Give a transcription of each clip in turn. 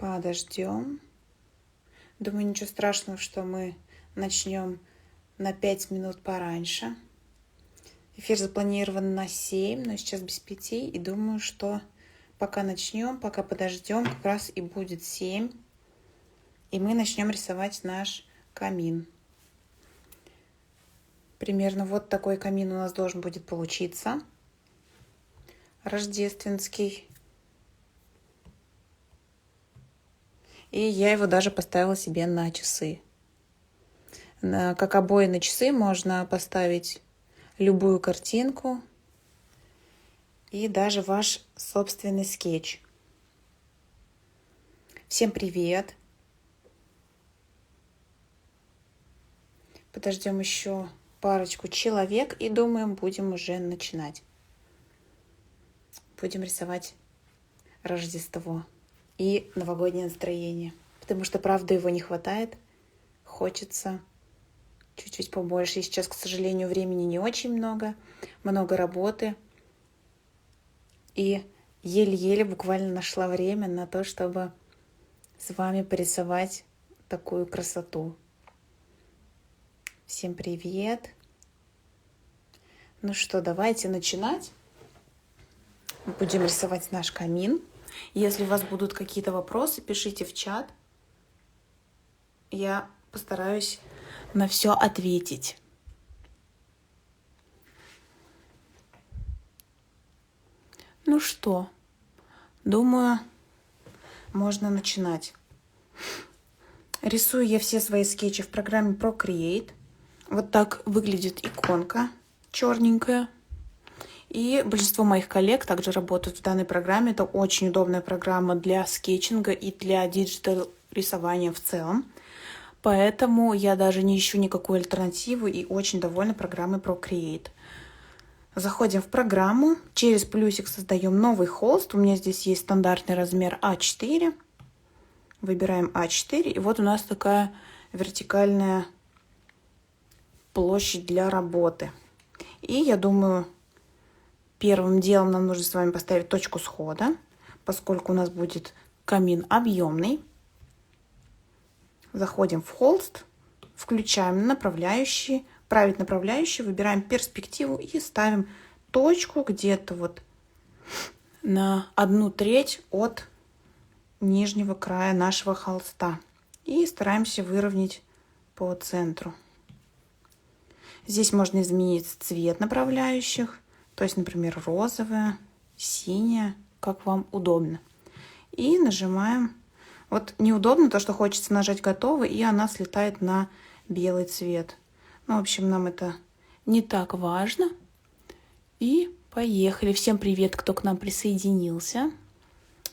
Подождем. Думаю, ничего страшного, что мы начнем на 5 минут пораньше. Эфир запланирован на 7, но сейчас без 5. И думаю, что пока начнем, пока подождем, как раз и будет 7. И мы начнем рисовать наш камин. Примерно вот такой камин у нас должен будет получиться. Рождественский. И я его даже поставила себе на часы. Как обои на часы можно поставить любую картинку и даже ваш собственный скетч. Всем привет! Подождем еще парочку человек и думаем, будем уже начинать. Будем рисовать Рождество и новогоднее настроение, потому что, правда, его не хватает. Хочется чуть-чуть побольше. И сейчас, к сожалению, времени не очень много работы. И еле-еле буквально нашла время на то, чтобы с вами порисовать такую красоту. Всем привет! Ну что, давайте начинать. Будем рисовать наш камин. Если у вас будут какие-то вопросы, пишите в чат. Я постараюсь на все ответить. Ну что, думаю, можно начинать. Рисую я все свои скетчи в программе Procreate. Вот так выглядит иконка черненькая. И большинство моих коллег также работают в данной программе. Это очень удобная программа для скетчинга и для диджитал рисования в целом. Поэтому я даже не ищу никакую альтернативу и очень довольна программой Procreate. Заходим в программу, через плюсик создаем новый холст. У меня здесь есть стандартный размер А4. Выбираем А4, и вот у нас такая вертикальная площадь для работы. И я думаю, первым делом нам нужно с вами поставить точку схода, поскольку у нас будет камин объемный. Заходим в холст, включаем направляющий, править направляющий, выбираем перспективу и ставим точку где-то вот на 1/3 от нижнего края нашего холста. И стараемся выровнять по центру. Здесь можно изменить цвет направляющих. То есть, например, розовая, синяя, как вам удобно. И нажимаем. Вот неудобно то, что хочется нажать «Готово», и она слетает на белый цвет. Ну, в общем, нам это не так важно. И поехали. Всем привет, кто к нам присоединился.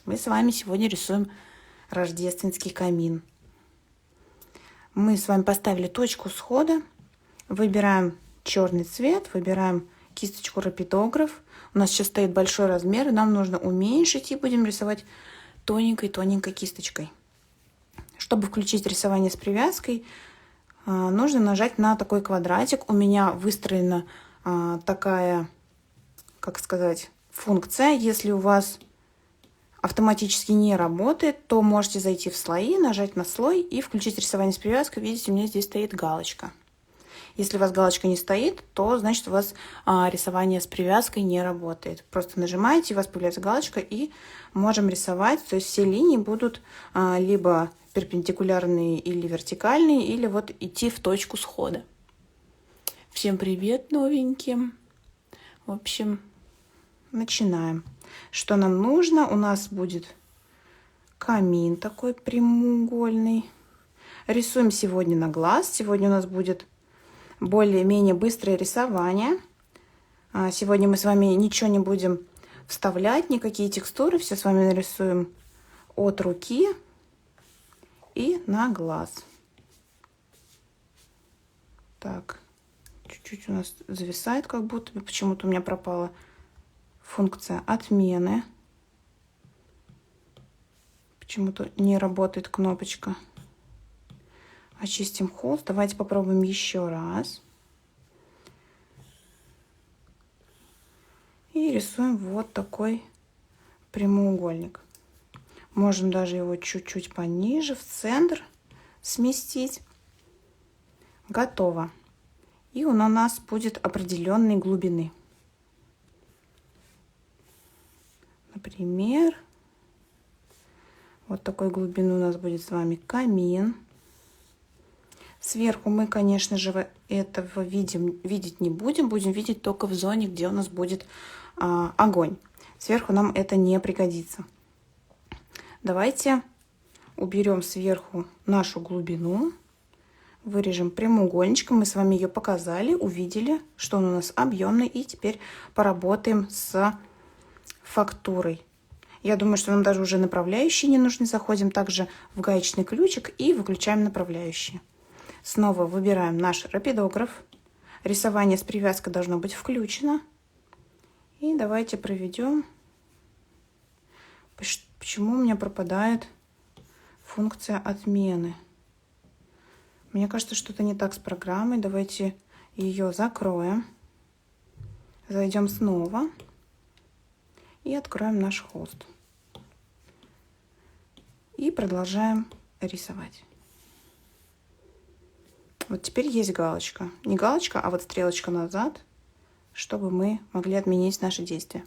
Мы с вами сегодня рисуем рождественский камин. Мы с вами поставили точку схода. Выбираем черный цвет, выбираем кисточку Rapidograph. У нас сейчас стоит большой размер, и нам нужно уменьшить, и будем рисовать тоненькой-тоненькой кисточкой. Чтобы включить рисование с привязкой, нужно нажать на такой квадратик. У меня выстроена такая, как сказать, функция. Если у вас автоматически не работает, то можете зайти в слои, нажать на слой и включить рисование с привязкой. Видите, у меня здесь стоит галочка. Если у вас галочка не стоит, то значит у вас рисование с привязкой не работает. Просто нажимаете, у вас появляется галочка, и можем рисовать. То есть все линии будут либо перпендикулярные или вертикальные, или вот идти в точку схода. Всем привет новеньким. В общем, начинаем. Что нам нужно? У нас будет камин такой прямоугольный. Рисуем сегодня на глаз. Сегодня у нас будет более-менее быстрое рисование. Сегодня мы с вами ничего не будем вставлять, никакие текстуры. Все с вами нарисуем от руки и на глаз. Так, чуть-чуть у нас зависает, как будто бы. Почему-то у меня пропала функция отмены. Почему-то не работает кнопочка. Очистим холст. Давайте попробуем еще раз. И рисуем вот такой прямоугольник. Можем даже его чуть-чуть пониже, в центр сместить. Готово. И он у нас будет определенной глубины. Например, вот такой глубины у нас будет с вами камин. Сверху мы, конечно же, этого видеть не будем. Будем видеть только в зоне, где у нас будет огонь. Сверху нам это не пригодится. Давайте уберем сверху нашу глубину. Вырежем прямоугольничком. Мы с вами ее показали, увидели, что он у нас объемный. И теперь поработаем с фактурой. Я думаю, что нам даже уже направляющие не нужны. Заходим также в гаечный ключик и выключаем направляющие. Снова выбираем наш рапидограф. Рисование с привязкой должно быть включено. И давайте проведем. Почему у меня пропадает функция отмены? Мне кажется, что-то не так с программой. Давайте ее закроем. Зайдем снова. И откроем наш холст. И продолжаем рисовать. Вот теперь есть галочка. Не галочка, а вот стрелочка назад, чтобы мы могли отменить наши действия.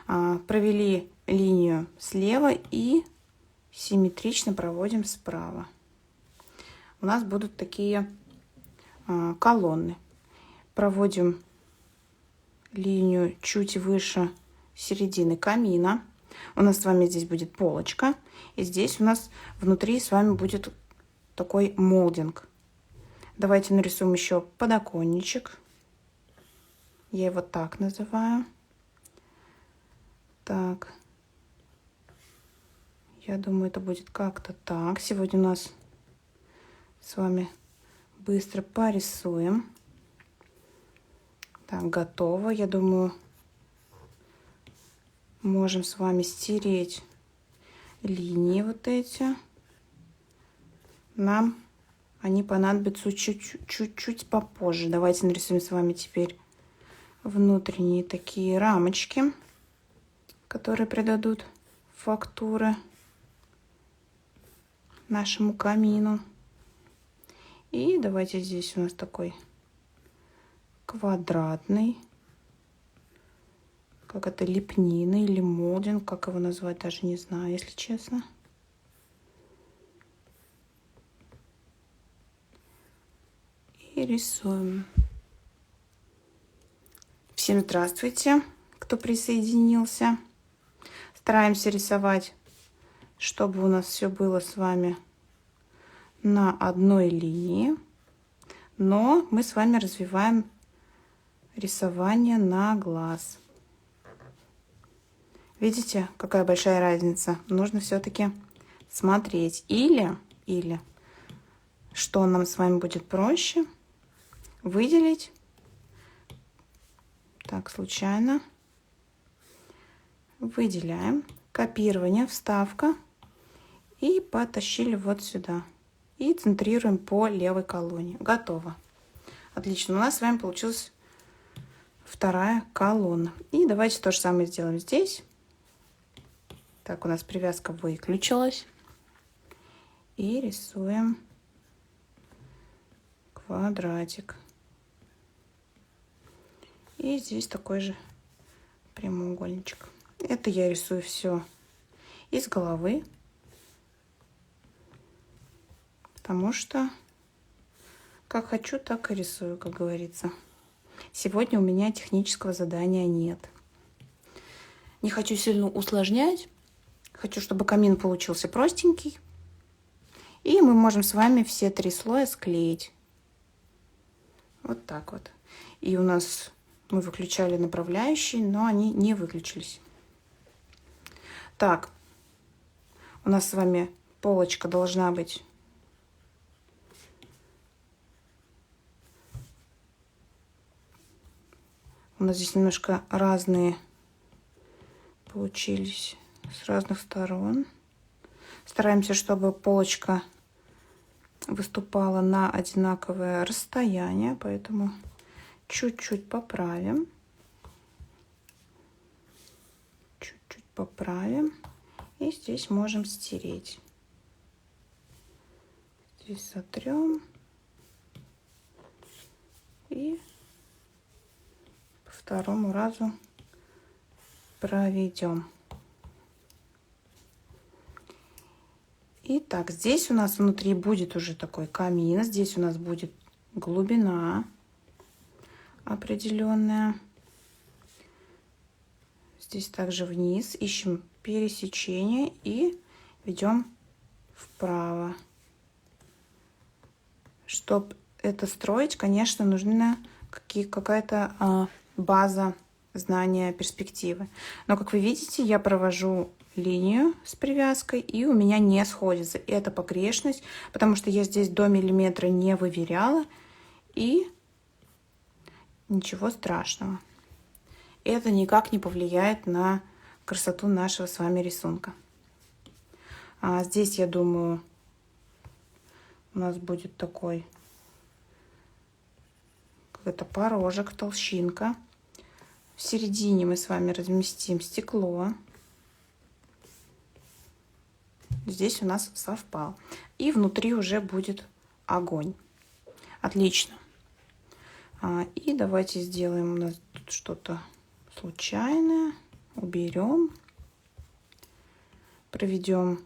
Провели линию слева и симметрично проводим справа. У нас будут такие колонны. Проводим линию чуть выше середины камина. У нас с вами здесь будет полочка. И здесь у нас внутри с вами будет такой молдинг. Давайте нарисуем еще подоконничек. Я его так называю. Так. Я думаю, это будет как-то так. Сегодня у нас с вами быстро порисуем. Так, готово. Я думаю, можем с вами стереть линии вот эти. Нам они понадобятся чуть-чуть попозже. Давайте нарисуем с вами теперь внутренние такие рамочки, которые придадут фактуры нашему камину. И давайте здесь у нас такой квадратный, как это, лепнина или молдинг, как его назвать, даже не знаю, если честно. И рисуем. Всем здравствуйте, кто присоединился. Стараемся рисовать, чтобы у нас все было с вами на одной линии. Но мы с вами развиваем рисование на глаз. Видите, какая большая разница? Нужно все-таки смотреть. Или, что нам с вами будет проще, выделить. Так, случайно. Выделяем. Копирование, вставка. И потащили вот сюда. И центрируем по левой колонне. Готово. Отлично. У нас с вами получилась вторая колонна. И давайте то же самое сделаем здесь. Так, у нас привязка выключилась. И рисуем квадратик. И здесь такой же прямоугольничек. Это я рисую все из головы. Потому что как хочу, так и рисую, как говорится. Сегодня у меня технического задания нет. Не хочу сильно усложнять. Хочу, чтобы камин получился простенький. И мы можем с вами все 3 слоя склеить. Вот так вот. И у нас мы выключали направляющие, но они не выключились. Так. У нас с вами полочка должна быть у нас здесь немножко разные получились с разных сторон. Стараемся, чтобы полочка выступала на одинаковое расстояние, поэтому чуть-чуть поправим. Чуть-чуть поправим. И здесь можем стереть. Здесь сотрем. И по второму разу проведем. Итак, здесь у нас внутри будет уже такой камин. Здесь у нас будет глубина определенная. Здесь также вниз. Ищем пересечение и ведем вправо. Чтобы это строить, конечно, нужна какая-то база знания перспективы. Но, как вы видите, я провожу линию с привязкой, и у меня не сходится. Это погрешность, потому что я здесь до миллиметра не выверяла, и ничего страшного. Это никак не повлияет на красоту нашего с вами рисунка. Здесь, я думаю, у нас будет такой какой-то порожек, толщинка. В середине мы с вами разместим стекло. Здесь у нас совпал. И внутри уже будет огонь. Отлично. И давайте сделаем у нас тут что-то случайное. Уберем. Проведем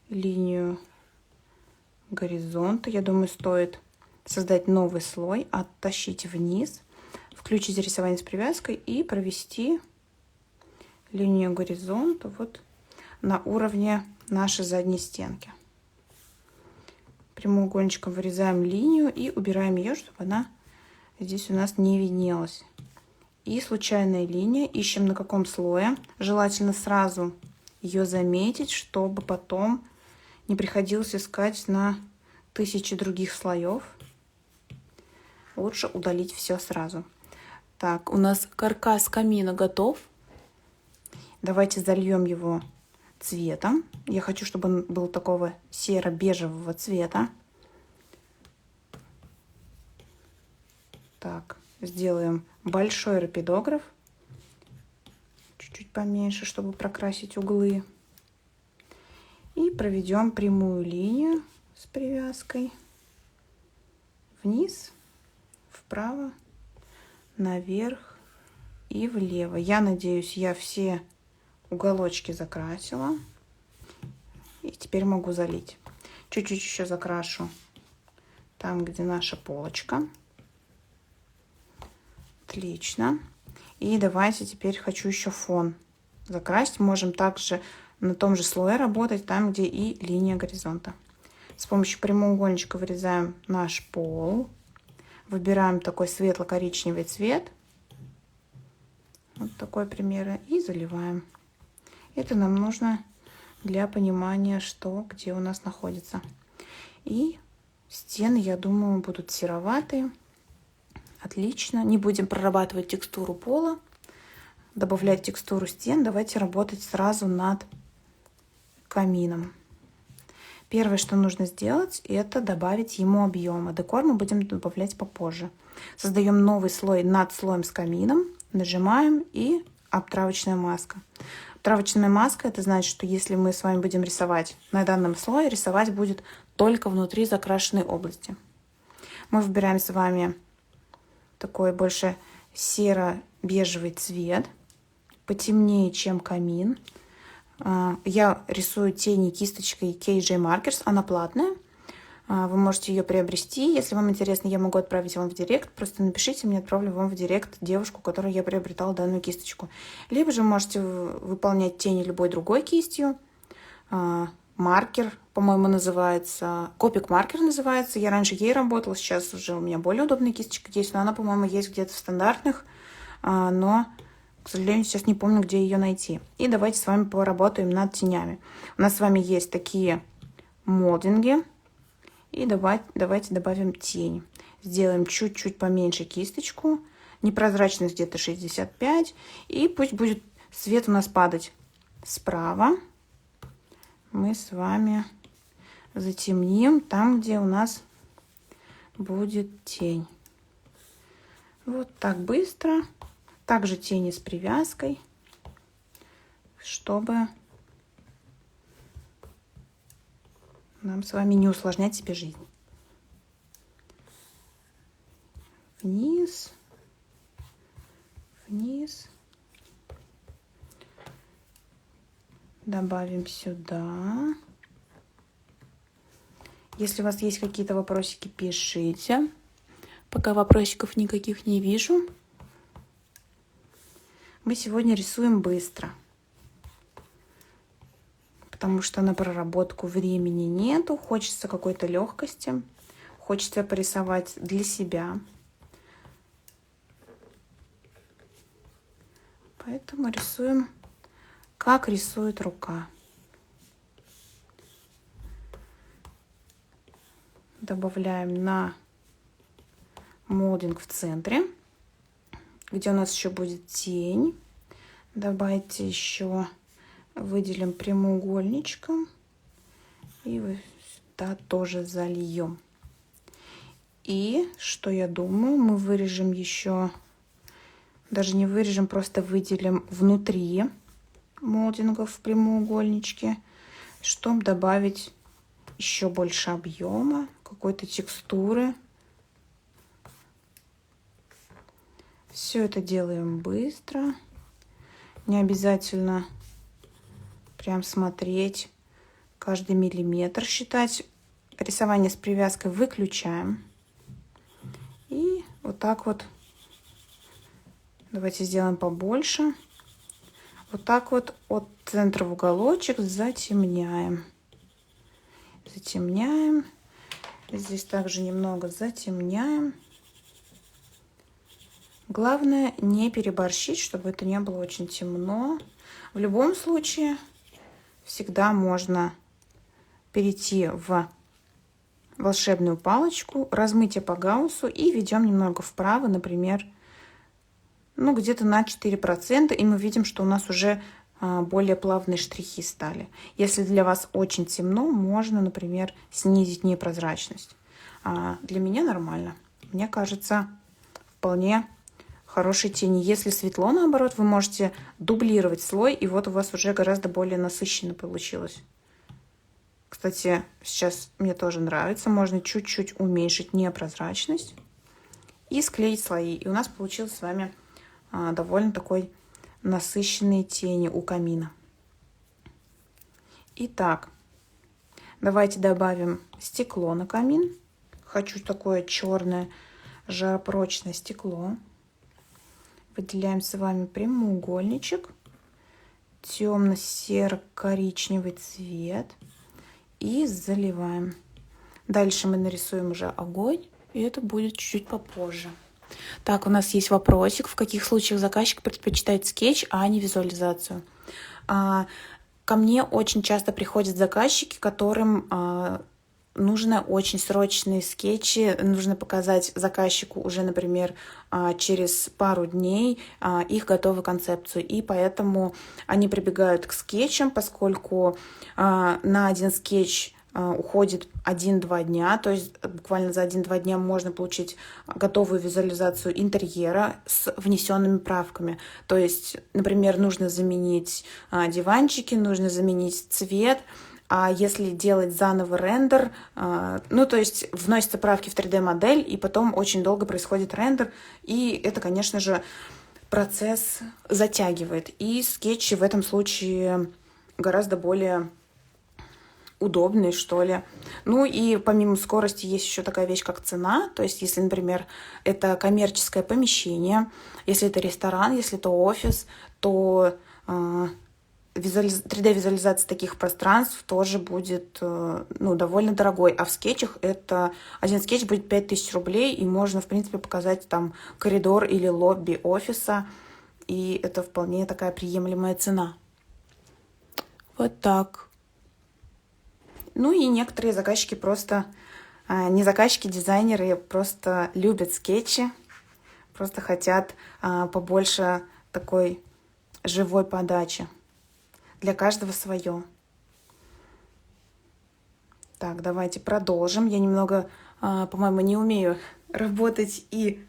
линию горизонта. Я думаю, стоит создать новый слой, оттащить вниз, включить рисование с привязкой и провести линию горизонта вот на уровне нашей задней стенки. Прямоугольничком вырезаем линию и убираем ее, чтобы она здесь у нас не виднелась. И случайная линия. Ищем на каком слое. Желательно сразу ее заметить, чтобы потом не приходилось искать на 1000 других слоев. Лучше удалить все сразу. Так, у нас каркас камина готов. Давайте зальем его цветом. Я хочу, чтобы он был такого серо-бежевого цвета. Так, сделаем большой рапидограф. Чуть-чуть поменьше, чтобы прокрасить углы. И проведем прямую линию с привязкой. Вниз, вправо, наверх и влево. Я надеюсь, я все уголочки закрасила. И теперь могу залить. Чуть-чуть еще закрашу там, где наша полочка. Отлично. И давайте теперь хочу еще фон закрасить. Можем также на том же слое работать, там, где и линия горизонта. С помощью прямоугольничка вырезаем наш пол. Выбираем такой светло-коричневый цвет. Вот такой пример. И заливаем. Это нам нужно для понимания, что где у нас находится. И стены, я думаю, будут сероватые. Отлично. Не будем прорабатывать текстуру пола, добавлять текстуру стен. Давайте работать сразу над камином. Первое, что нужно сделать, это добавить ему объема. Декор мы будем добавлять попозже. Создаем новый слой над слоем с камином. Нажимаем и обтравочная маска. Обтравочная маска — это значит, что если мы с вами будем рисовать на данном слое, рисовать будет только внутри закрашенной области. Мы выбираем с вами такой больше серо-бежевый цвет, потемнее, чем камин. Я рисую тени кисточкой KJ Markers, она платная. Вы можете ее приобрести. Если вам интересно, я могу отправить вам в директ. Просто напишите мне, отправлю вам в директ девушку, которой я приобретала данную кисточку. Либо же можете выполнять тени любой другой кистью. Маркер, по-моему, называется. Копик маркер называется. Я раньше ей работала, сейчас уже у меня более удобная кисточка есть. Но она, по-моему, есть где-то в стандартных. Но, к сожалению, сейчас не помню, где ее найти. И давайте с вами поработаем над тенями. У нас с вами есть такие молдинги. И давайте добавим тень. Сделаем чуть-чуть поменьше кисточку. Непрозрачность где-то 65. И пусть будет свет у нас падать справа. Мы с вами затемним там, где у нас будет тень. Вот так быстро. Также тени с привязкой, чтобы нам с вами не усложнять себе жизнь. Вниз, вниз. Добавим сюда. Если у вас есть какие-то вопросики, пишите. Пока вопросиков никаких не вижу. Мы сегодня рисуем быстро, потому что на проработку времени нету. Хочется какой-то легкости. Хочется порисовать для себя. Поэтому рисуем, как рисует рука. Добавляем на молдинг в центре, где у нас еще будет тень. Добавьте еще, выделим прямоугольничком и сюда тоже зальем. И что я думаю, мы вырежем еще, даже не вырежем, просто выделим внутри молдингов в прямоугольничке, чтобы добавить еще больше объема, какой-то текстуры. Все это делаем быстро. Не обязательно прям смотреть, каждый миллиметр считать. Рисование с привязкой выключаем. И вот так вот. Давайте сделаем побольше. Вот так вот от центра в уголочек затемняем. Затемняем. Здесь также немного затемняем. Главное не переборщить, чтобы это не было очень темно. В любом случае всегда можно перейти в волшебную палочку, размытие по гауссу и ведем немного вправо, например, ну где-то на 4%, и мы видим, что у нас уже более плавные штрихи стали. Если для вас очень темно, можно, например, снизить непрозрачность. Для меня нормально. Мне кажется, вполне хорошие тени. Если светло, наоборот, вы можете дублировать слой, и вот у вас уже гораздо более насыщенно получилось. Кстати, сейчас мне тоже нравится. Можно чуть-чуть уменьшить непрозрачность и склеить слои. И у нас получилось с вами довольно такой насыщенные тени у камина. Итак, давайте добавим стекло на камин. Хочу такое черное жаропрочное стекло. Выделяем с вами прямоугольничек, темно-серо-коричневый цвет и заливаем. Дальше мы нарисуем уже огонь, и это будет чуть-чуть попозже. Так, у нас есть вопросик, в каких случаях заказчик предпочитает скетч, а не визуализацию. Ко мне очень часто приходят заказчики, которым нужны очень срочные скетчи, нужно показать заказчику уже, например, через пару дней их готовую концепцию. И поэтому они прибегают к скетчам, поскольку на один скетч уходит 1-2 дня, то есть буквально за 1-2 дня можно получить готовую визуализацию интерьера с внесенными правками. То есть, например, нужно заменить диванчики, нужно заменить цвет, а если делать заново рендер, ну, то есть вносятся правки в 3D-модель, и потом очень долго происходит рендер, и это, конечно же, процесс затягивает. И скетчи в этом случае гораздо более удобные, что ли. Ну и помимо скорости есть еще такая вещь, как цена. То есть если, например, это коммерческое помещение, если это ресторан, если это офис, то 3D-визуализация таких пространств тоже будет довольно дорогой. А в скетчах один скетч будет 5000 рублей, и можно, в принципе, показать там коридор или лобби офиса. И это вполне такая приемлемая цена. Вот так. Ну и некоторые заказчики просто, не заказчики, дизайнеры просто любят скетчи, просто хотят побольше такой живой подачи. Для каждого свое. Так, давайте продолжим. Я немного, по-моему, не умею работать и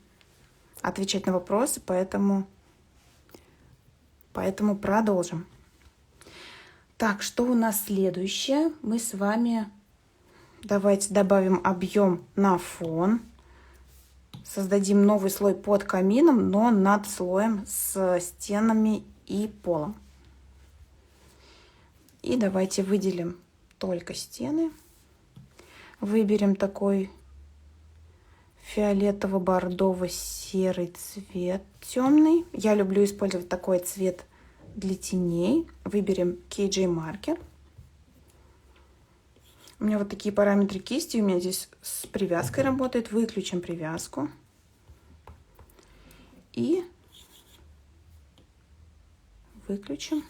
отвечать на вопросы, поэтому продолжим. Так, что у нас следующее? Мы с вами Давайте добавим объем на фон. Создадим новый слой под камином, но над слоем с стенами и полом. И давайте выделим только стены. Выберем такой фиолетово-бордово-серый цвет темный. Я люблю использовать такой цвет для теней. Выберем KJ маркер. У меня вот такие параметры кисти. У меня здесь с привязкой работает. Выключим привязку. И выключим.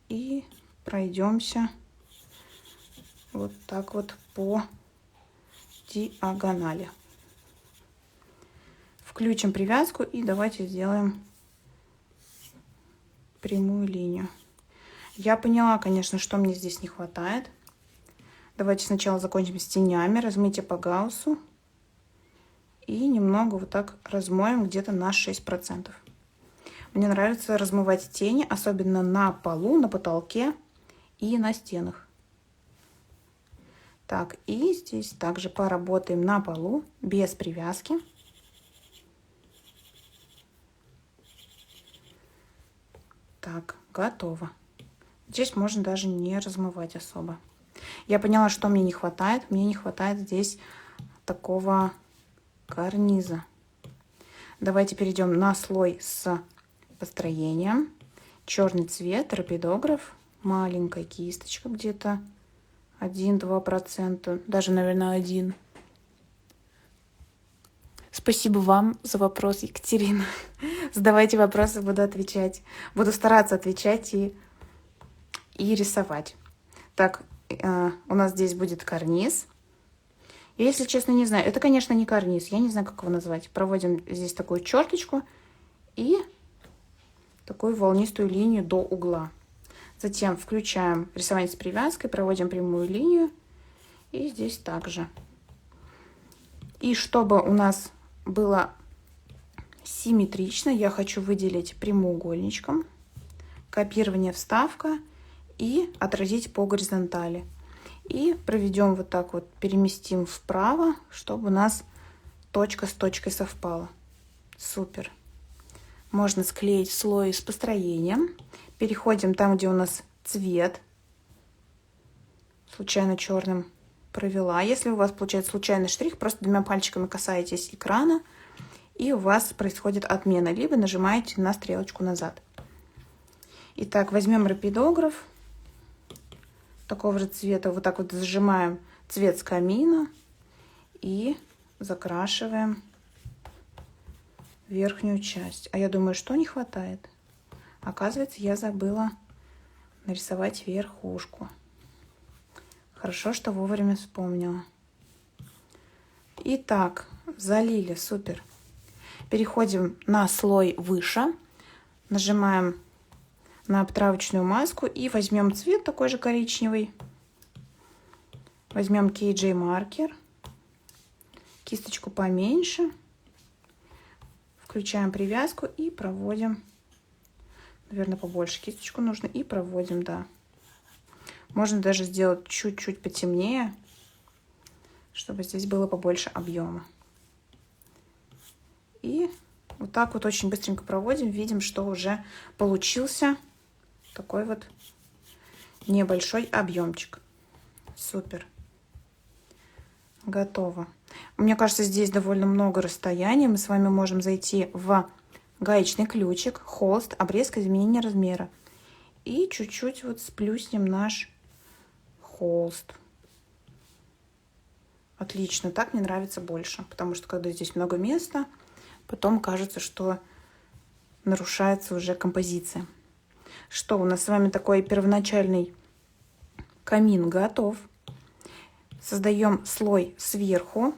И пройдемся вот так вот по диагонали. Включим привязку и давайте сделаем прямую линию. Я поняла, конечно, что мне здесь не хватает. Давайте сначала закончим с тенями, размытие по Гауссу. И немного вот так размоем где-то на 6%. Мне нравится размывать тени, особенно на полу, на потолке и на стенах. Так, и здесь также поработаем на полу без привязки. Так, готово. Здесь можно даже не размывать особо. Я поняла, что мне не хватает. Мне не хватает здесь такого карниза. Давайте перейдем на слой с построением. Черный цвет, рапидограф, маленькая кисточка, где-то 1-2%, даже, наверное, 1. Спасибо вам за вопрос, Екатерина. Задавайте вопросы, буду отвечать. Буду стараться отвечать и рисовать. Так, у нас здесь будет карниз. Я, если честно, не знаю. Это, конечно, не карниз. Я не знаю, как его назвать. Проводим здесь такую черточку и такую волнистую линию до угла. Затем включаем рисование с привязкой, проводим прямую линию. И здесь также. И чтобы у нас было симметрично, я хочу выделить прямоугольничком, копирование, вставка и отразить по горизонтали. И проведем вот так вот, переместим вправо, чтобы у нас точка с точкой совпала. Супер. Можно склеить слой с построением. Переходим там, где у нас цвет. Случайно черным провела. Если у вас получается случайный штрих, просто 2 пальчиками касаетесь экрана, и у вас происходит отмена. Либо нажимаете на стрелочку назад. Итак, возьмем рапидограф такого же цвета. Вот так вот зажимаем цвет с камина и закрашиваем верхнюю часть. А я думаю, что не хватает? Оказывается, я забыла нарисовать верхушку. Хорошо, что вовремя вспомнила. Итак, залили, супер. Переходим на слой выше. Нажимаем на обтравочную маску и возьмем цвет такой же коричневый. Возьмем KJ маркер. Кисточку поменьше. Включаем привязку и проводим. Наверное, побольше кисточку нужно. И проводим, да. Можно даже сделать чуть-чуть потемнее, чтобы здесь было побольше объема. И вот так вот очень быстренько проводим. Видим, что уже получился такой вот небольшой объемчик. Супер. Готово. Мне кажется, здесь довольно много расстояния. Мы с вами можем зайти в гаечный ключик, холст, обрезка, изменение размера. И чуть-чуть вот сплюснем наш холст. Отлично, так мне нравится больше, потому что когда здесь много места, потом кажется, что нарушается уже композиция. Что, у нас с вами такой первоначальный камин готов. Создаем слой сверху,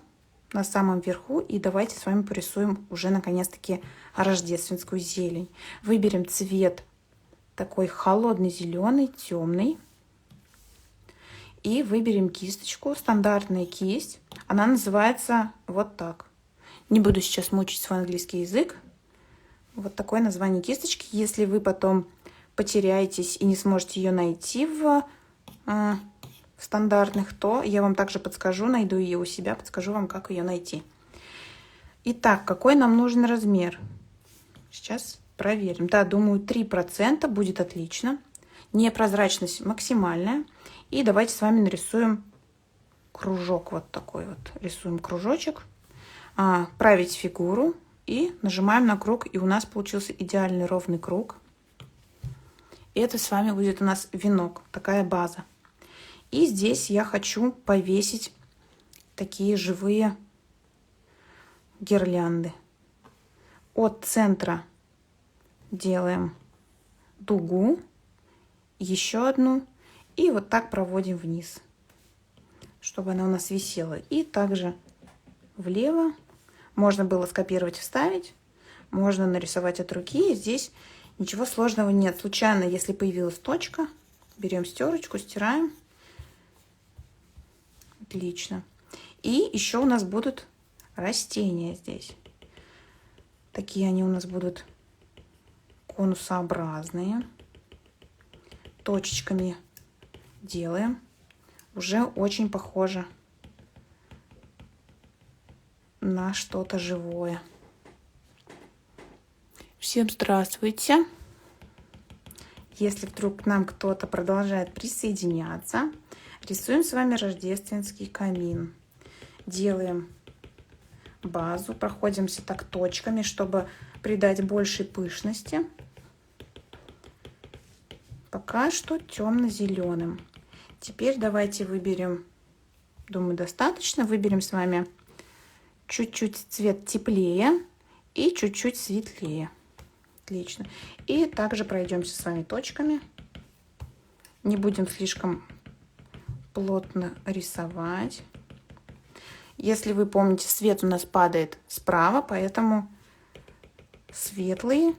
на самом верху, и давайте с вами порисуем уже наконец-таки рождественскую зелень. Выберем цвет такой холодный зеленый, темный. И выберем кисточку, стандартная кисть. Она называется вот так. Не буду сейчас мучить свой английский язык. Вот такое название кисточки. Если вы потом потеряетесь и не сможете ее найти в стандартных, то я вам также подскажу, найду ее у себя, подскажу вам, как ее найти. Итак, какой нам нужен размер? Сейчас проверим. Да, думаю, 3% будет отлично. Непрозрачность максимальная. И давайте с вами нарисуем кружок вот такой вот. Рисуем кружочек. Править фигуру. И нажимаем на круг. И у нас получился идеальный ровный круг. И это с вами будет у нас венок. Такая база. И здесь я хочу повесить такие живые гирлянды. От центра делаем дугу, еще одну, и вот так проводим вниз, чтобы она у нас висела. И также влево можно было скопировать, вставить, можно нарисовать от руки. Здесь ничего сложного нет. Случайно, если появилась точка, берем стерочку, стираем. Отлично. И еще у нас будут растения здесь. Такие они у нас будут конусообразные. Точечками делаем. Уже очень похоже на что-то живое. Всем здравствуйте! Если вдруг к нам кто-то продолжает присоединяться, рисуем с вами рождественский камин. Делаем базу, проходимся так точками, чтобы придать больше пышности. Пока что темно-зеленым. Теперь давайте выберем, думаю, достаточно, выберем с вами чуть-чуть цвет теплее и чуть-чуть светлее. Отлично. И также пройдемся с вами точками. Не будем слишком плотно рисовать. Если вы помните, свет у нас падает справа, поэтому светлые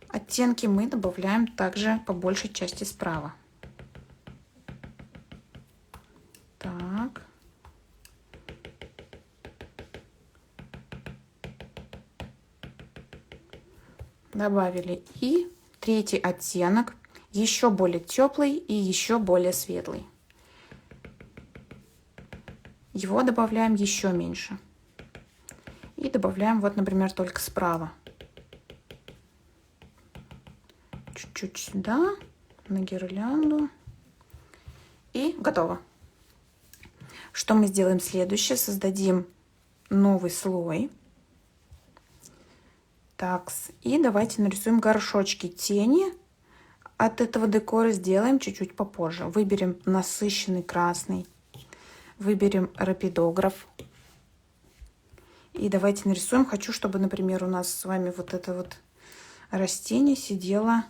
оттенки мы добавляем также по большей части справа. Так. Добавили. И третий оттенок, еще более теплый и еще более светлый. Его добавляем еще меньше. И добавляем, вот, например, только справа. Чуть-чуть сюда, на гирлянду. И готово. Что мы сделаем следующее? Создадим новый слой. Так, и давайте нарисуем горшочки. Тени от этого декора сделаем чуть-чуть попозже. Выберем насыщенный красный. Выберем рапидограф. И давайте нарисуем. Хочу, чтобы, например, у нас с вами вот это вот растение сидело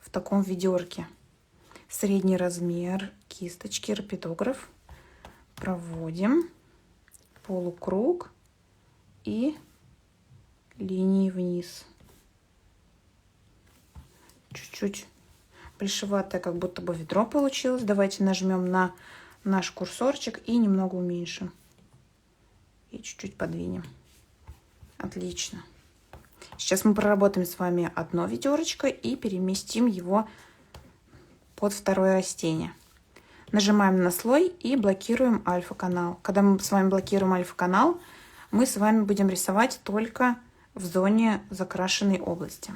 в таком ведерке. Средний размер кисточки, рапидограф. Проводим полукруг и линии вниз. Чуть-чуть большеватое, как будто бы ведро получилось. Давайте нажмем на наш курсорчик и немного уменьшим. И чуть-чуть подвинем. Отлично. Сейчас мы проработаем с вами одно ведерочко и переместим его под второе растение. Нажимаем на слой и блокируем альфа-канал. Когда мы с вами блокируем альфа-канал, мы с вами будем рисовать только в зоне закрашенной области.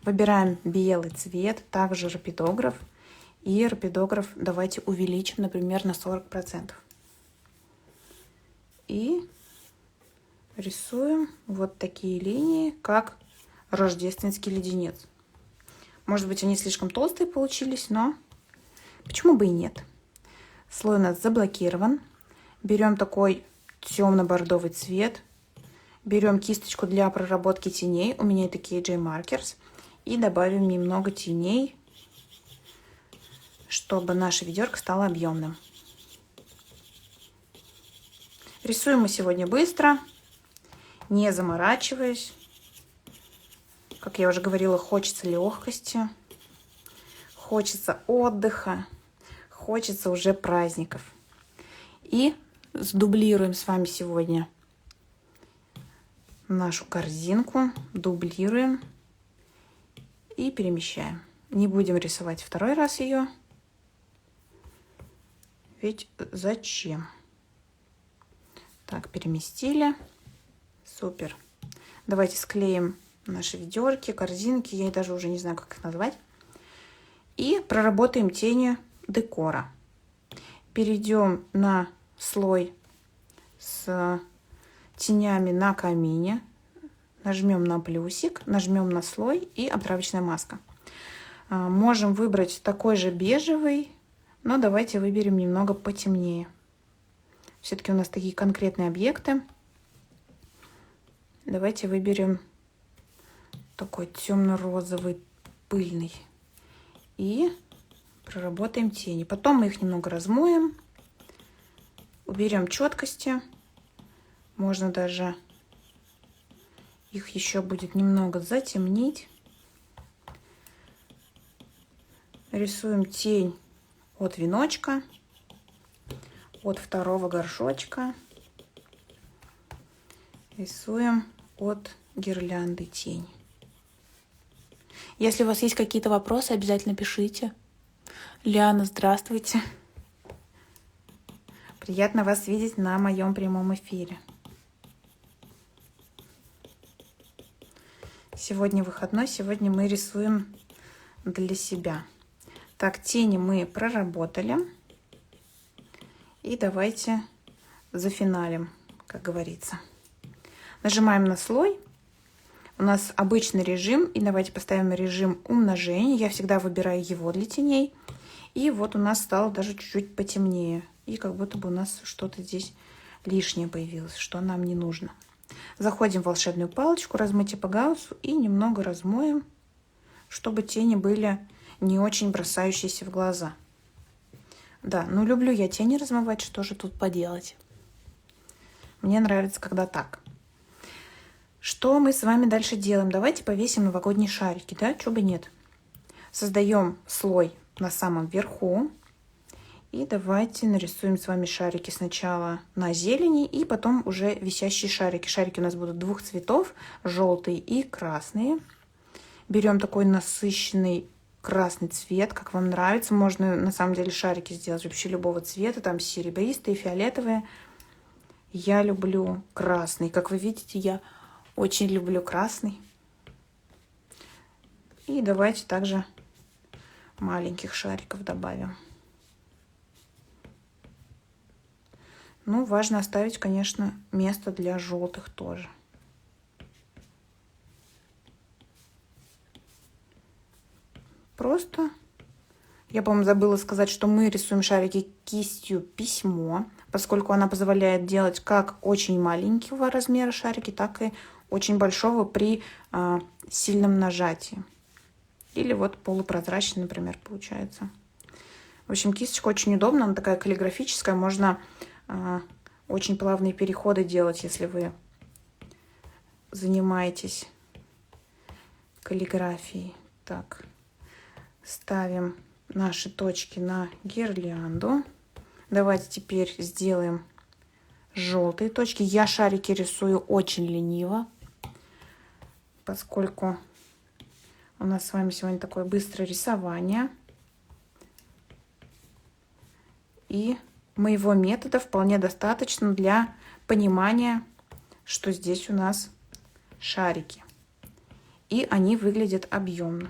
Выбираем белый цвет, также рапидограф. И рапидограф давайте увеличим, например, на 40%. И рисуем вот такие линии, как рождественский леденец. Может быть, они слишком толстые получились, но почему бы и нет. Слой у нас заблокирован. Берем такой темно-бордовый цвет. Берем кисточку для проработки теней. У меня это KJ Markers. И добавим немного теней, чтобы наша ведерко стало объемным. Рисуем мы сегодня быстро, не заморачиваясь. Как я уже говорила, хочется легкости, хочется отдыха, хочется уже праздников. И сдублируем с вами сегодня нашу корзинку, дублируем и перемещаем. Не будем рисовать второй раз ее. Ведь зачем? Так, переместили. Супер. Давайте склеим наши ведерки, корзинки. Я даже уже не знаю, как их назвать. И проработаем тени декора. Перейдем на слой с тенями на камине. Нажмем на плюсик, нажмем на слой и обтравочная маска. Можем выбрать такой же бежевый, но давайте выберем немного потемнее. Все-таки у нас такие конкретные объекты. Давайте выберем такой темно-розовый, пыльный. И проработаем тени. Потом мы их немного размоем. Уберем четкости. Можно даже их еще будет немного затемнить. Рисуем тень от веночка, от второго горшочка. Рисуем от гирлянды тень. Если у вас есть какие-то вопросы, обязательно пишите. Лиана, здравствуйте. Приятно вас видеть на моем прямом эфире. Сегодня выходной, сегодня мы рисуем для себя. Так, тени мы проработали. И давайте зафиналим, как говорится. Нажимаем на слой. У нас обычный режим. И давайте поставим режим умножения. Я всегда выбираю его для теней. И вот у нас стало даже чуть-чуть потемнее. И как будто бы у нас что-то здесь лишнее появилось, что нам не нужно. Заходим в волшебную палочку, размытие по гауссу и немного размоем, чтобы тени были не очень бросающиеся в глаза. Да, ну люблю я тени размывать, что же тут поделать. Мне нравится, когда так. Что мы с вами дальше делаем? Давайте повесим новогодние шарики, да? Чего бы нет. Создаем слой на самом верху. И давайте нарисуем с вами шарики сначала на зелени и потом уже висящие шарики. Шарики у нас будут двух цветов, желтый и красный. Берем такой насыщенный красный цвет, как вам нравится. Можно на самом деле шарики сделать вообще любого цвета, там серебристые, фиолетовые. Я люблю красный. Как вы видите, я очень люблю красный. И давайте также маленьких шариков добавим. Ну, важно оставить, конечно, место для желтых тоже. Просто, я, по-моему, забыла сказать, что мы рисуем шарики кистью письмо, поскольку она позволяет делать как очень маленького размера шарики, так и очень большого при сильном нажатии. Или вот полупрозрачный, например, получается. В общем, кисточка очень удобна, она такая каллиграфическая, можно очень плавные переходы делать, если вы занимаетесь каллиграфией. Так, ставим наши точки на гирлянду. Давайте теперь сделаем желтые точки. Я шарики рисую очень лениво, поскольку у нас с вами сегодня такое быстрое рисование. И моего метода вполне достаточно для понимания, что здесь у нас шарики. И они выглядят объемно.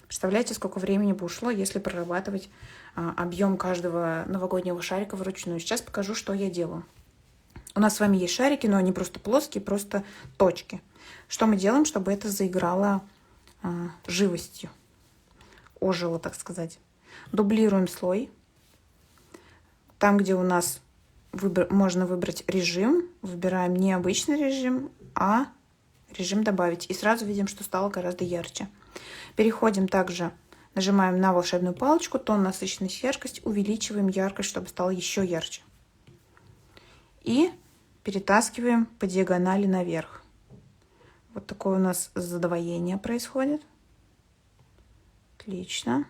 Представляете, сколько времени бы ушло, если прорабатывать объем каждого новогоднего шарика вручную. Сейчас покажу, что я делаю. У нас с вами есть шарики, но они просто плоские, просто точки. Что мы делаем, чтобы это заиграло живостью, ожило, так сказать. Дублируем слой. Там, где у нас можно выбрать режим, выбираем не обычный режим, а режим «Добавить». И сразу видим, что стало гораздо ярче. Переходим также, нажимаем на волшебную палочку, тон, насыщенность, яркость, увеличиваем яркость, чтобы стало еще ярче. И перетаскиваем по диагонали наверх. Вот такое у нас задвоение происходит. Отлично.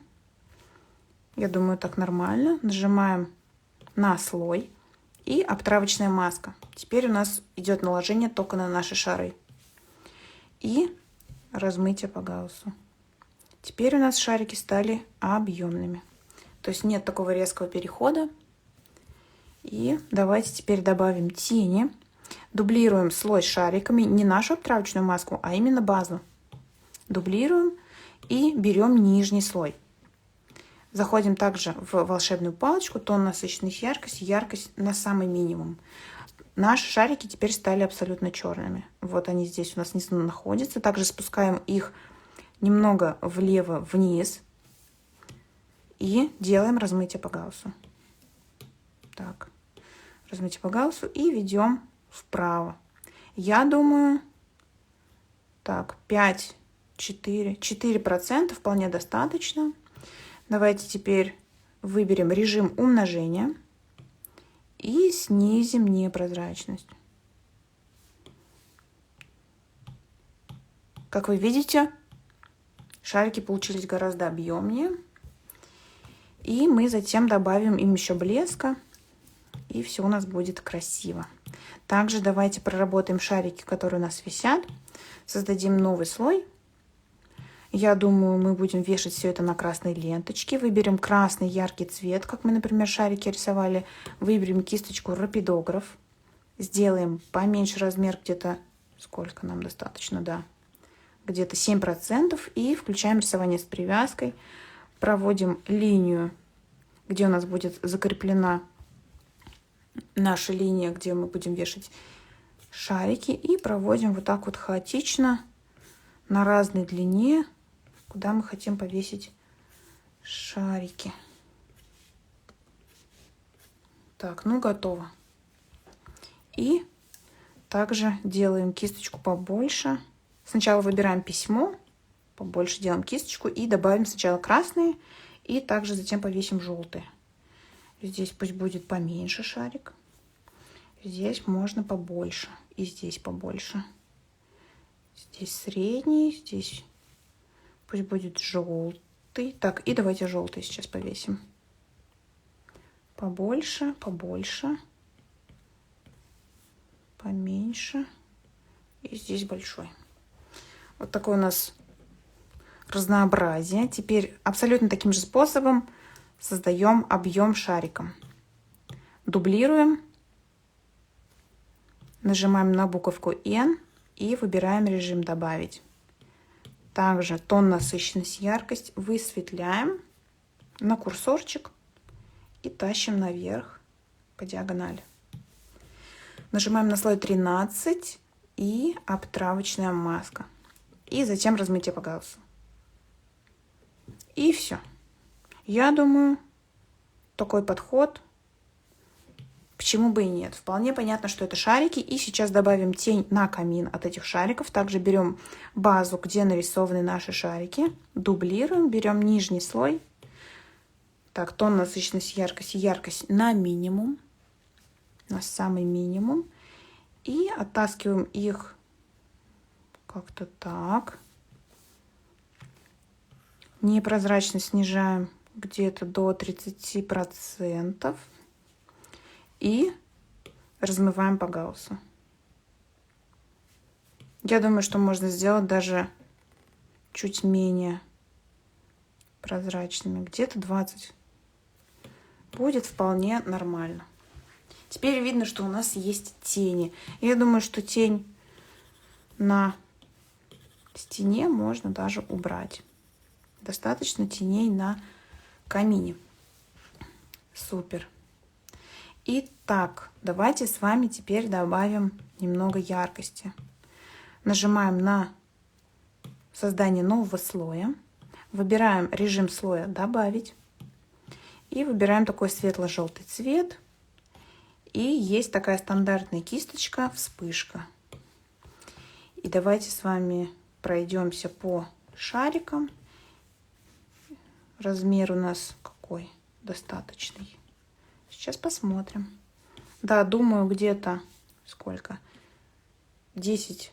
Я думаю, так нормально. Нажимаем на слой и обтравочная маска. Теперь у нас идет наложение только на наши шары. И размытие по гауссу. Теперь у нас шарики стали объемными. То есть нет такого резкого перехода. И давайте теперь добавим тени. Дублируем слой шариками, не нашу обтравочную маску, а именно базу. Дублируем и берем нижний слой. Заходим также в волшебную палочку, тон, насыщенность, яркость, яркость на самый минимум. Наши шарики теперь стали абсолютно черными. Вот они здесь у нас внизу находятся. Также спускаем их немного влево-вниз и делаем размытие по гауссу. Так, размытие по гауссу и ведем вправо. Я думаю, так, 4% вполне достаточно. Давайте теперь выберем режим умножения и снизим непрозрачность. Как вы видите, шарики получились гораздо объемнее. И мы затем добавим им еще блеска, и все у нас будет красиво. Также давайте проработаем шарики, которые у нас висят. Создадим новый слой. Я думаю, мы будем вешать все это на красной ленточке. Выберем красный яркий цвет, как мы, например, шарики рисовали. Выберем кисточку рапидограф. Сделаем поменьше размер, где-то, сколько нам достаточно, да, где-то 7%. И включаем рисование с привязкой. Проводим линию, где у нас будет закреплена наша линия, где мы будем вешать шарики. И проводим вот так вот хаотично на разной длине, куда мы хотим повесить шарики. Так, ну готово. И также делаем кисточку побольше. Сначала выбираем письмо, побольше делаем кисточку и добавим сначала красные, и также затем повесим желтые. Здесь пусть будет поменьше шарик. Здесь можно побольше. И здесь побольше. Здесь средний, здесь пусть будет желтый. Так, и давайте желтый сейчас повесим. Побольше, побольше. Поменьше. И здесь большой. Вот такой у нас разнообразие. Теперь абсолютно таким же способом создаем объем шариком. Дублируем. Нажимаем на буковку N и выбираем режим «Добавить». Также тон, насыщенность, яркость высветляем на курсорчик и тащим наверх по диагонали. Нажимаем на слой 13 и обтравочная маска. И затем размытие по гауссу. И все. Я думаю, такой подход, почему бы и нет. Вполне понятно, что это шарики. И сейчас добавим тень на камин от этих шариков. Также берем базу, где нарисованы наши шарики. Дублируем, берем нижний слой. Так, тон, насыщенность, яркость, яркость на минимум. На самый минимум. И оттаскиваем их как-то так. Непрозрачность снижаем где-то до 30%. И размываем по гауссу. Я думаю, что можно сделать даже чуть менее прозрачными. Где-то 20. Будет вполне нормально. Теперь видно, что у нас есть тени. Я думаю, что тень на стене можно даже убрать. Достаточно теней на камине. Супер. Итак, давайте с вами теперь добавим немного яркости. Нажимаем на создание нового слоя. Выбираем режим слоя «Добавить». И выбираем такой светло-желтый цвет. И есть такая стандартная кисточка «Вспышка». И давайте с вами пройдемся по шарикам. Размер у нас какой? Достаточный. Сейчас посмотрим. Да, думаю, где-то сколько? 10%.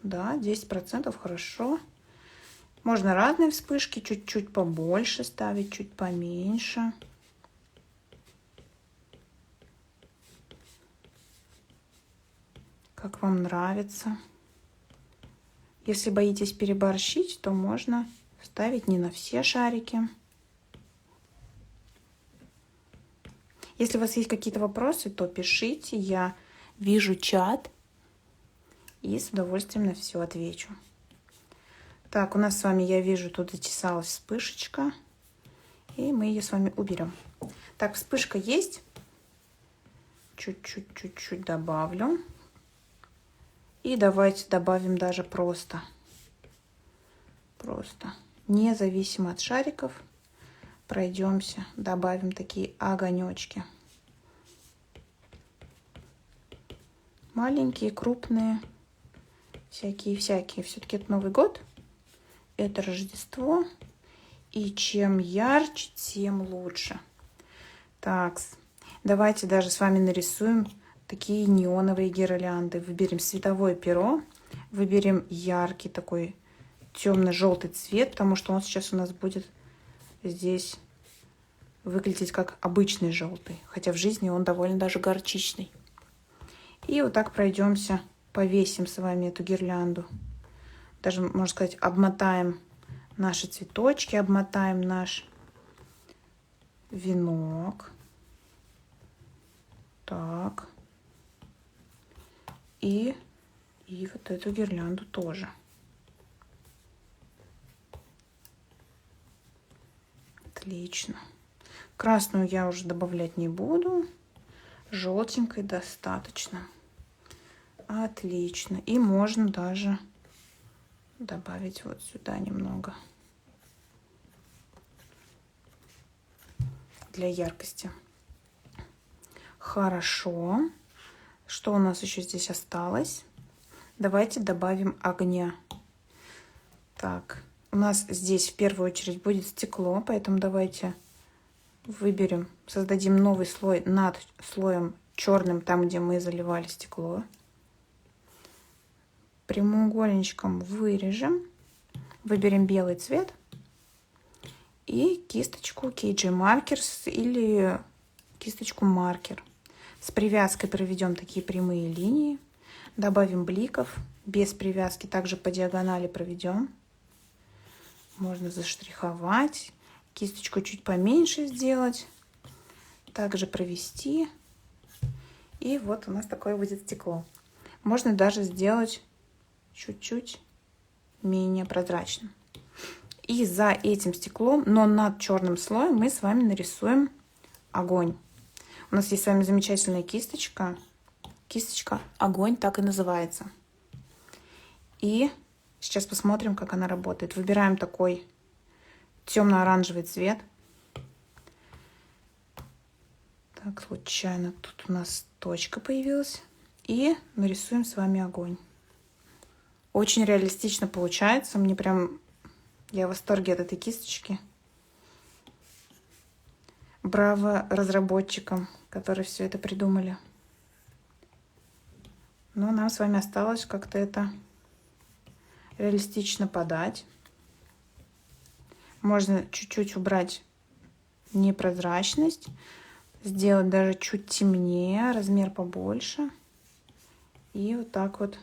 Да, 10% хорошо. Можно разные вспышки, чуть-чуть побольше ставить, чуть поменьше. Как вам нравится. Если боитесь переборщить, то можно ставить не на все шарики. Если у вас есть какие-то вопросы, то пишите, я вижу чат и с удовольствием на все отвечу. Так, у нас с вами, я вижу, тут зачесалась вспышечка, и мы ее с вами уберем. Так, вспышка есть. Чуть-чуть добавлю. И давайте добавим даже просто, независимо от шариков, пройдемся, добавим такие огонечки. Маленькие, крупные, всякие. Все-таки это Новый год, это Рождество. И чем ярче, тем лучше. Так, давайте даже с вами нарисуем такие неоновые гирлянды. Выберем световое перо, выберем яркий такой темно-желтый цвет, потому что он сейчас у нас будет здесь выглядеть как обычный желтый, хотя в жизни он довольно даже горчичный. И вот так пройдемся, повесим с вами эту гирлянду. Даже, можно сказать, обмотаем наши цветочки, обмотаем наш венок. Так. И вот эту гирлянду тоже. Отлично. Красную я уже добавлять не буду. Желтенькой достаточно. Отлично. И можно даже добавить вот сюда немного для яркости. Хорошо. Что у нас еще здесь осталось? Давайте добавим огня. Так, у нас здесь в первую очередь будет стекло, поэтому давайте выберем, создадим новый слой над слоем черным, там, где мы заливали стекло. Прямоугольничком вырежем, выберем белый цвет и кисточку KJ Markers или кисточку маркер. С привязкой проведем такие прямые линии, добавим бликов, без привязки также по диагонали проведем. Можно заштриховать, кисточку чуть поменьше сделать, также провести. И вот у нас такое будет стекло. Можно даже сделать чуть-чуть менее прозрачным. И за этим стеклом, но над черным слоем, мы с вами нарисуем огонь. У нас есть с вами замечательная кисточка. Кисточка «Огонь» так и называется. И сейчас посмотрим, как она работает. Выбираем такой темно-оранжевый цвет. Так, случайно тут у нас точка появилась. И нарисуем с вами огонь. Очень реалистично получается. Я в восторге от этой кисточки. Браво разработчикам, которые все это придумали. Но нам с вами осталось как-то это реалистично подать. Можно чуть-чуть убрать непрозрачность, сделать даже чуть темнее, размер побольше. И вот так вот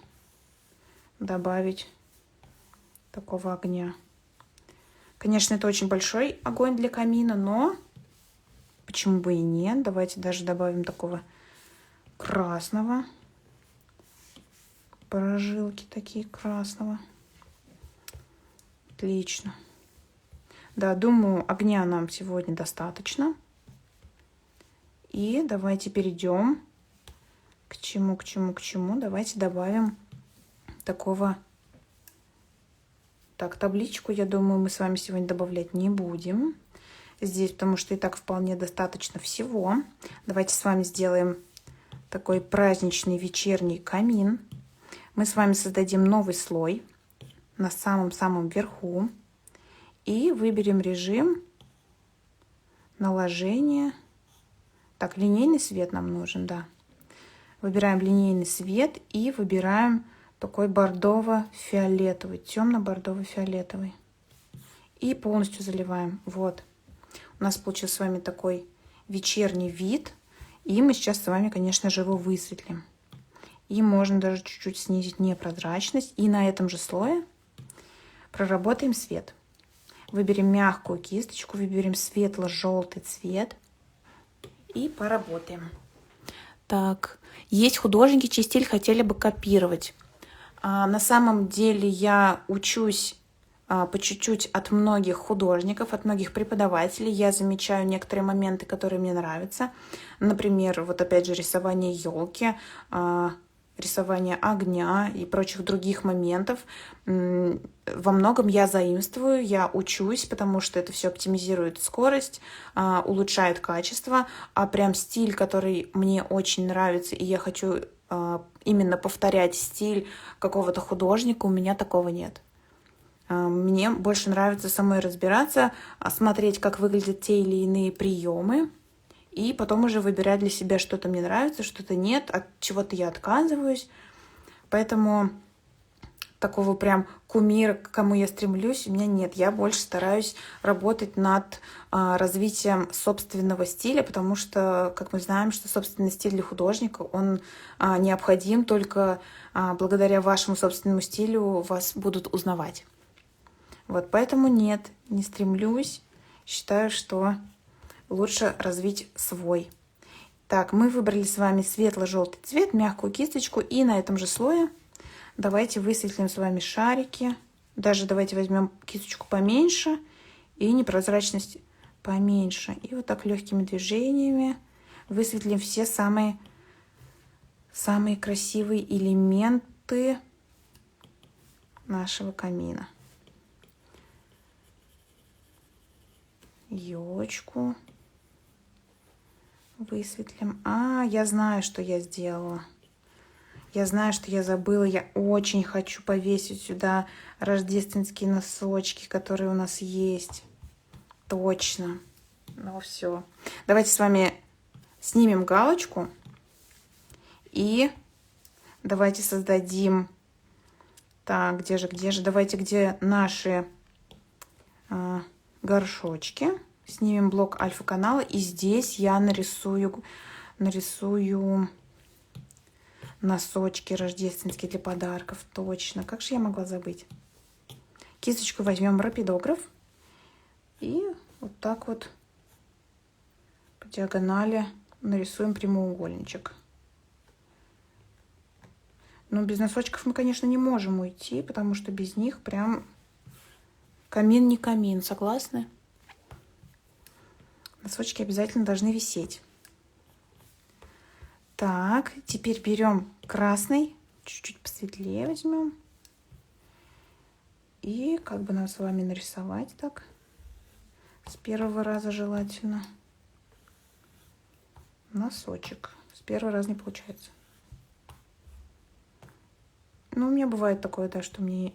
добавить такого огня. Конечно, это очень большой огонь для камина, но почему бы и нет? Давайте даже добавим такого красного. Прожилки такие красного. Отлично. Да, думаю, огня нам сегодня достаточно. И давайте перейдем к чему. Давайте добавим такого. Так, табличку, я думаю, мы с вами сегодня добавлять не будем. Здесь, потому что и так вполне достаточно всего. Давайте с вами сделаем такой праздничный вечерний камин. Мы с вами создадим новый слой на самом-самом верху. И выберем режим наложения. Так, линейный свет нам нужен, да. Выбираем линейный свет и выбираем такой бордово-фиолетовый, темно-бордово-фиолетовый. И полностью заливаем. Вот. У нас получился с вами такой вечерний вид. И мы сейчас с вами, конечно же, его высветлим. И можно даже чуть-чуть снизить непрозрачность. И на этом же слое проработаем свет. Выберем мягкую кисточку, выберем светло-желтый цвет. и поработаем. Так, есть художники, чей стиль хотели бы копировать. На самом деле я учусь по чуть-чуть от многих художников, от многих преподавателей. Я замечаю некоторые моменты, которые мне нравятся. Например, вот опять же рисование елки, рисование огня и прочих других моментов. Во многом я заимствую, я учусь, потому что это все оптимизирует скорость, улучшает качество, а прям стиль, который мне очень нравится, и я хочу именно повторять стиль какого-то художника, у меня такого нет. Мне больше нравится самой разбираться, смотреть, как выглядят те или иные приемы, и потом уже выбирать для себя, что-то мне нравится, что-то нет, от чего-то я отказываюсь. Поэтому такого прям кумира, к кому я стремлюсь, у меня нет. Я больше стараюсь работать над развитием собственного стиля, потому что, как мы знаем, что собственный стиль для художника, он необходим, только благодаря вашему собственному стилю вас будут узнавать. Вот, поэтому нет, не стремлюсь. Считаю, что лучше развить свой. Так, мы выбрали с вами светло-желтый цвет, мягкую кисточку, и на этом же слое давайте высветлим с вами шарики. Даже давайте возьмем кисточку поменьше и непрозрачность поменьше. И вот так легкими движениями высветлим все самые красивые элементы нашего камина. Елочку высветлим. Я знаю, что я сделала. Я знаю, что я забыла. Я очень хочу повесить сюда рождественские носочки, которые у нас есть. Точно. Ну все. Давайте с вами снимем галочку. И давайте создадим... Так, где же? Давайте, где наши горшочки. Снимем блок альфа-канала. И здесь я нарисую носочки рождественские для подарков. Точно. Как же я могла забыть? Кисточку возьмем рапидограф. И вот так вот по диагонали нарисуем прямоугольничек. Но без носочков мы, конечно, не можем уйти, потому что без них прям камин не камин. Согласны? Носочки обязательно должны висеть. Так, теперь берем красный, чуть-чуть посветлее возьмем. И как бы нам с вами нарисовать так, с первого раза желательно, носочек. С первого раза не получается. Ну, у меня бывает такое, да, что мне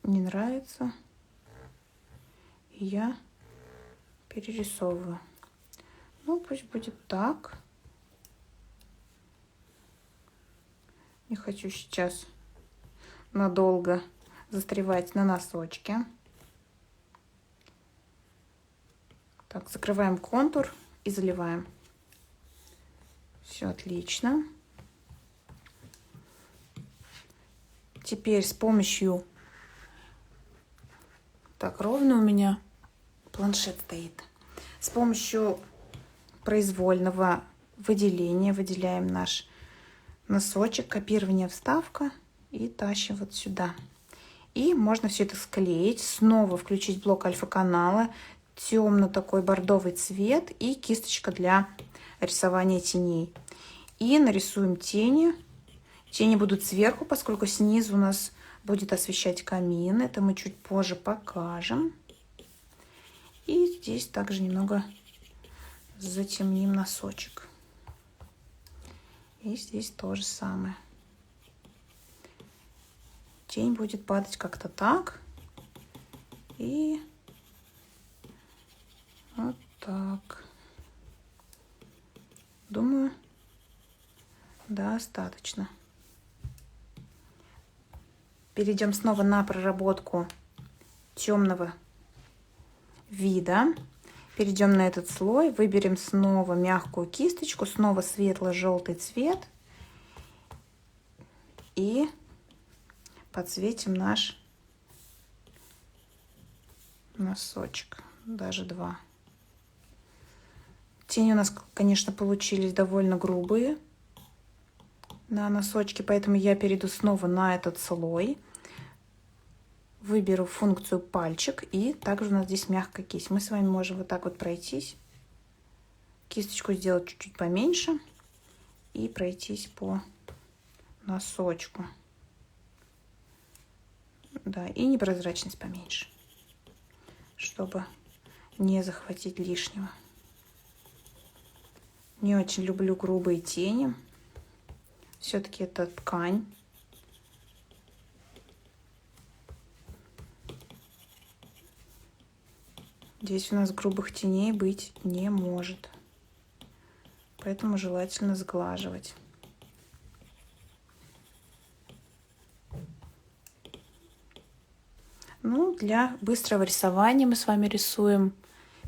не нравится. И я перерисовываю. Ну, пусть будет так. Не хочу сейчас надолго застревать на носочке. Так, закрываем контур и заливаем. Все отлично. Теперь с помощью... Так, ровно у меня планшет стоит. С помощью произвольного выделения выделяем наш носочек, копирование, вставка и тащим вот сюда. И можно все это склеить, снова включить блок альфа-канала, темно такой бордовый цвет и кисточка для рисования теней. И нарисуем тени. Тени будут сверху, поскольку снизу у нас будет освещать камин. Это мы чуть позже покажем. И здесь также немного затемним носочек. И здесь то же самое. Тень будет падать как-то так. И вот так. Думаю, достаточно. Перейдем снова на проработку темного вида. Перейдем на этот слой, выберем снова мягкую кисточку, снова светло-желтый цвет и подсветим наш носочек, даже два. Тени у нас, конечно, получились довольно грубые на носочки, поэтому я перейду снова на этот слой. Выберу функцию пальчик, и также у нас здесь мягкая кисть. Мы с вами можем вот так вот пройтись. Кисточку сделать чуть-чуть поменьше и пройтись по носочку. Да, и непрозрачность поменьше, чтобы не захватить лишнего. Не очень люблю грубые тени. Все-таки это ткань. Здесь у нас грубых теней быть не может. Поэтому желательно сглаживать. Ну, для быстрого рисования мы с вами рисуем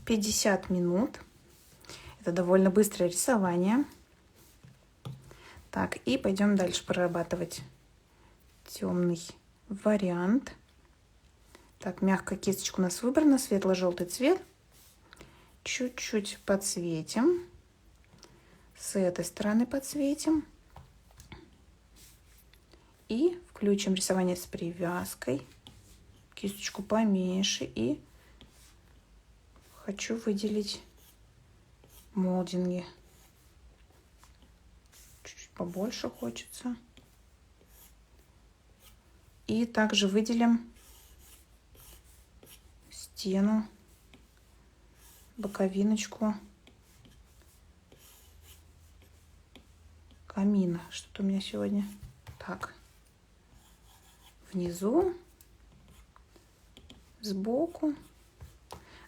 50 минут. Это довольно быстрое рисование. Так, и пойдем дальше прорабатывать темный вариант. Так, мягкая кисточка у нас выбрана, светло-желтый цвет. Чуть-чуть подсветим. С этой стороны подсветим. И включим рисование с привязкой. Кисточку поменьше. И хочу выделить молдинги. Чуть-чуть побольше хочется. И также выделим стену, боковиночку камина. Что-то у меня сегодня так. Внизу, сбоку.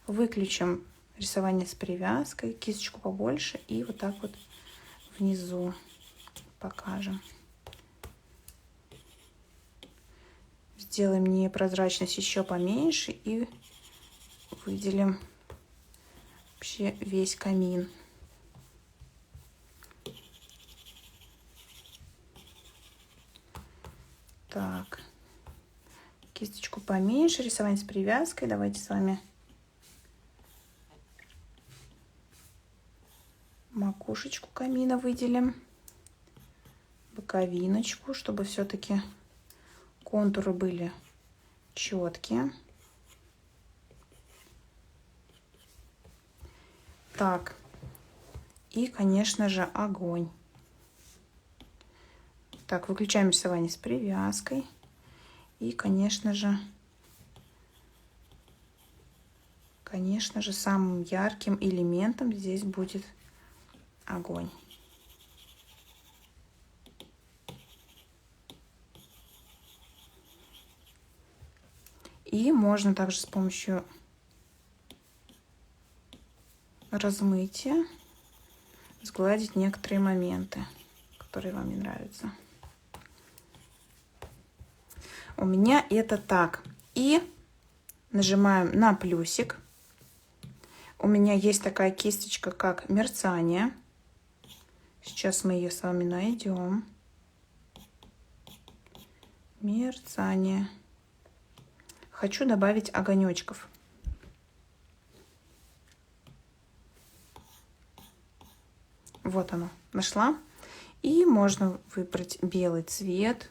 Выключим рисование с привязкой, кисточку побольше, и вот так вот внизу покажем. Сделаем непрозрачность еще поменьше и выделим вообще весь камин. Так, кисточку поменьше, рисование с привязкой. Давайте с вами макушечку камина выделим, боковиночку, чтобы все-таки контуры были четкие. Так, и, конечно же, огонь. Так, выключаем рисование с привязкой. И, конечно же, самым ярким элементом здесь будет огонь. И можно также с помощью размытия сгладить некоторые моменты, которые вам не нравятся. У меня это так. И нажимаем на плюсик. У меня есть такая кисточка, как мерцание. Сейчас мы ее с вами найдем. Мерцание. Хочу добавить огонечков. Вот оно, нашла. И можно выбрать белый цвет.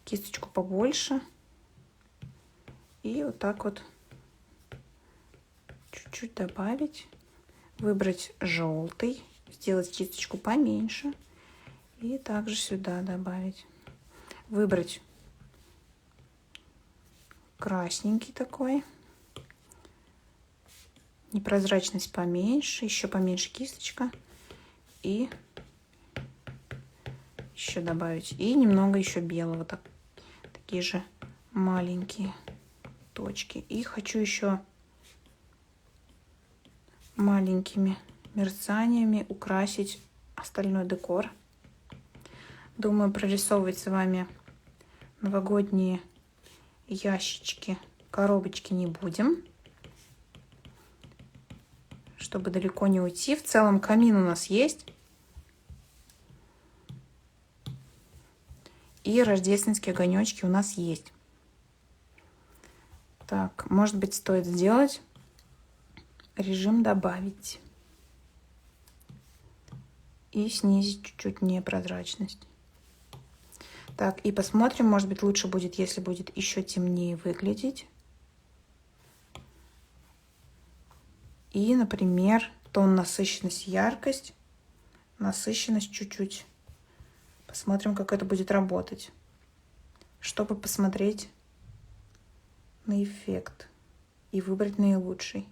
Кисточку побольше. И вот так вот чуть-чуть добавить. Выбрать желтый. Сделать кисточку поменьше. И также сюда добавить. Выбрать красненький такой. Непрозрачность поменьше. Еще поменьше кисточка. И еще добавить. И немного еще белого. Такие же маленькие точки. И хочу еще маленькими мерцаниями украсить остальной декор. Думаю, прорисовывать с вами новогодние ящички, коробочки не будем, чтобы далеко не уйти. В целом камин у нас есть. И рождественские огонечки у нас есть. Так, может быть, стоит сделать режим добавить. и снизить чуть-чуть непрозрачность. Так, и посмотрим, может быть, лучше будет, если будет еще темнее выглядеть. И, например, тон, насыщенность, яркость. Насыщенность чуть-чуть. Посмотрим, как это будет работать. Чтобы посмотреть на эффект и выбрать наилучший.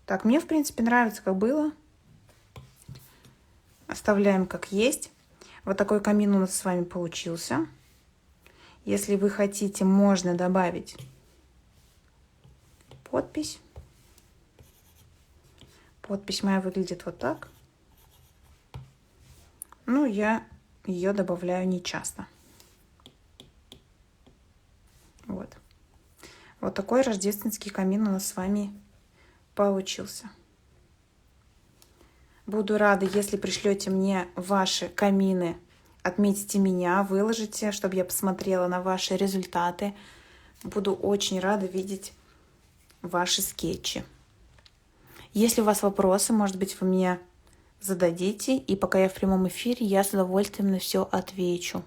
Так, мне, в принципе, нравится, как было. Оставляем как есть. Вот такой камин у нас с вами получился. Если вы хотите, можно добавить подпись. Подпись моя выглядит вот так. Ну, я ее добавляю нечасто. Вот. Вот такой рождественский камин у нас с вами получился. Буду рада, если пришлете мне ваши камины, отметите меня, выложите, чтобы я посмотрела на ваши результаты. Буду очень рада видеть ваши скетчи. Если у вас вопросы, может быть, вы мне зададите, и пока я в прямом эфире, я с удовольствием на все отвечу.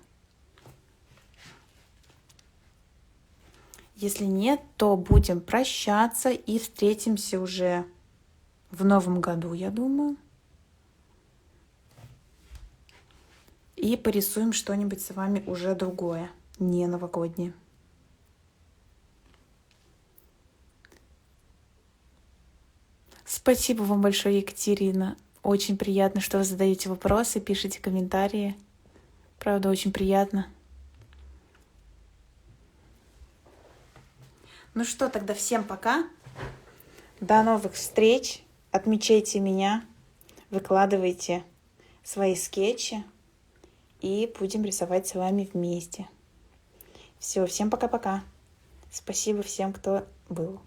Если нет, то будем прощаться и встретимся уже в новом году, я думаю. И порисуем что-нибудь с вами уже другое, не новогоднее. Спасибо вам большое, Екатерина. Очень приятно, что вы задаете вопросы, пишите комментарии. Правда, очень приятно. Ну что, тогда всем пока. До новых встреч. Отмечайте меня, выкладывайте свои скетчи. И будем рисовать с вами вместе. Все, всем пока-пока. Спасибо всем, кто был.